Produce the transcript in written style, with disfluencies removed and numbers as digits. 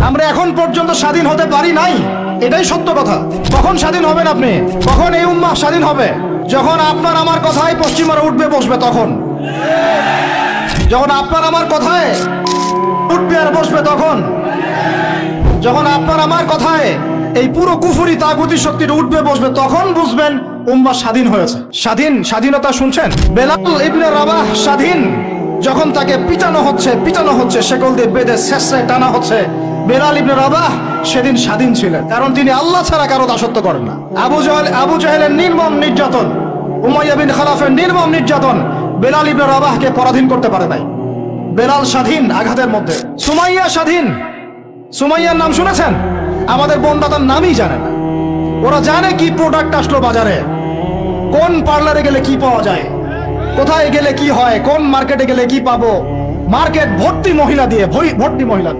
আমরা এখন পর্যন্ত স্বাধীন হতে পারি নাই, এটাই সত্য কথা। কখন স্বাধীন হবেন আপনি? কখন এই উম্মাহ স্বাধীন হবে? যখন আপনার আমার কথায় পশ্চিমারা উঠবে বসবে তখন। যখন আপনার আমার কথায় উঠবে আর বসবে তখন। যখন আপনার আমার কথায় এই পুরো কুফরি তাগুতি শক্তিটা উঠবে বসবে তখন বুঝবেন উম্মাহ স্বাধীন হয়েছে। স্বাধীনতা শুনছেন? বেলাল ইবনে রাবাহ স্বাধীন। যখন তাকে পিটানো হচ্ছে শেকল দিয়ে বেঁধে শেষে টানা হচ্ছে, বেলাল ইবনে রাবাহ সেদিন স্বাধীন ছিলেন, কারণ তিনি আল্লাহ ছাড়া কারো দাসত্ব করেন না। আবু জাহেলের নির্মম নির্যাতন, উমাইয়া বিন খালাফের নির্মম নির্যাতন বেলাল ইবনে রাবাহকে পরাধীন করতে পারে নাই। বেলাল স্বাধীন আঘাতের মধ্যে। সুমাইয়া স্বাধীন। সুমাইয়ার নাম শুনেছেন? আমাদের বোনরা তার নামই জানে না। ওরা জানে কি প্রোডাক্ট আসলো বাজারে, কোন পার্লারে গেলে কি পাওয়া যায়, কোথায় গেলে কি হয়, কোন মার্কেটে গেলে কি পাবো। মার্কেট ভর্তি মহিলা দিয়ে, ভর্তি মহিলা।